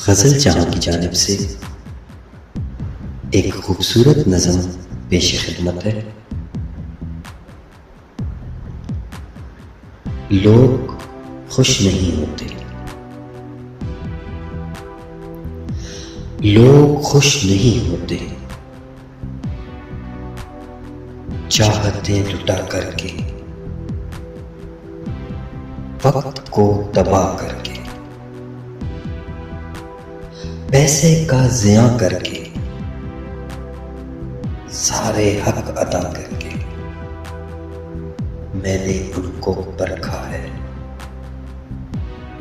गज़ल जहाँ की जानिब से एक खूबसूरत नज़म पेश खिदमत है। लोग खुश नहीं होते, लोग खुश नहीं होते, चाहते लुटा करके, वक्त को तबाह करके, पैसे का ज़िया करके, सारे हक अदा करके मैंने उनको परखा है।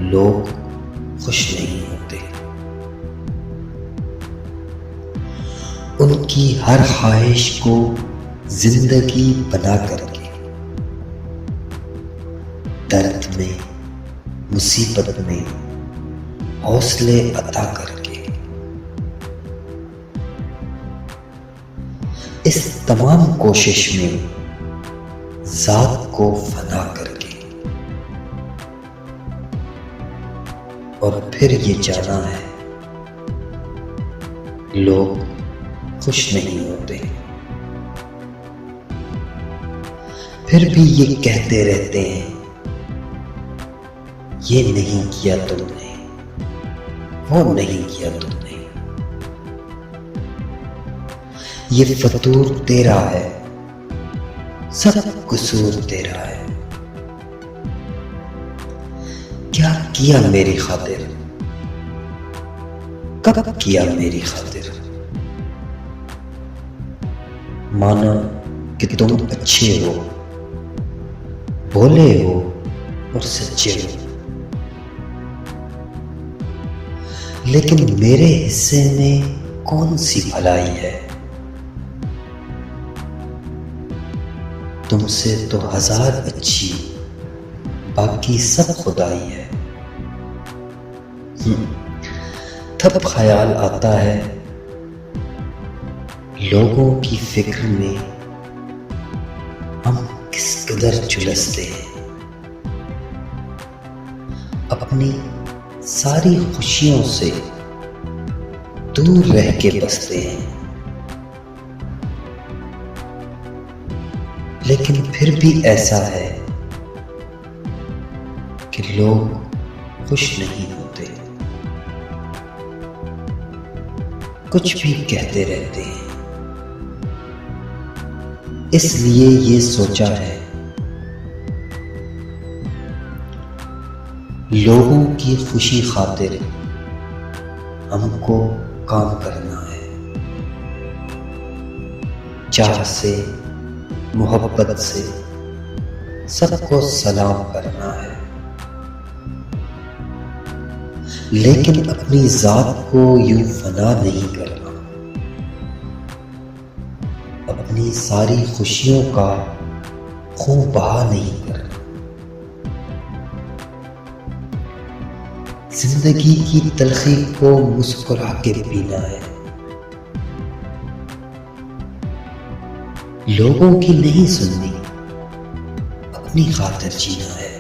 लोग खुश नहीं होते, उनकी हर ख्वाहिश को जिंदगी बना करके, दर्द में मुसीबत में हौसले अता करके, इस तमाम कोशिश में जात को फना करके, और फिर ये जाना है लोग खुश नहीं होते। फिर भी ये कहते रहते हैं ये नहीं किया तुमने, वो नहीं किया तुमने, ये फतूर तेरा है, सब कसूर तेरा है। क्या किया मेरी खातिर, कब किया मेरी खातिर, माना कि तुम अच्छे हो, भोले हो और सच्चे हो, लेकिन मेरे हिस्से में कौन सी भलाई है। तुमसे तो हजार अच्छी बाकी सब खुदाई है। तब ख्याल आता है लोगों की फिक्र में हम किस कदर झुलसते हैं, अपनी सारी खुशियों से दूर रह के बसते हैं, लेकिन फिर भी ऐसा है कि लोग खुश नहीं होते, कुछ भी कहते रहते हैं। इसलिए ये सोचा है लोगों की खुशी खातिर हमको काम करना है, चाह से मोहब्बत से सबको सलाम करना है, लेकिन अपनी जात को यूं फना नहीं करना, अपनी सारी खुशियों का खून बहा नहीं करना, जिंदगी की तलखी को मुस्कुरा के पीना है, लोगों की नहीं सुननी, अपनी खातिर जीना है,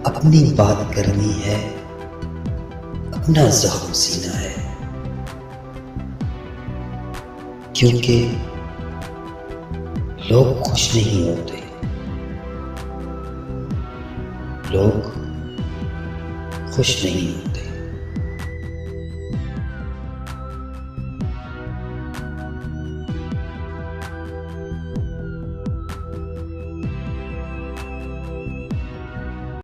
अपनी बात करनी है, अपना जख्म सीना है, क्योंकि लोग खुश नहीं होते, लोग खुश नहीं होते।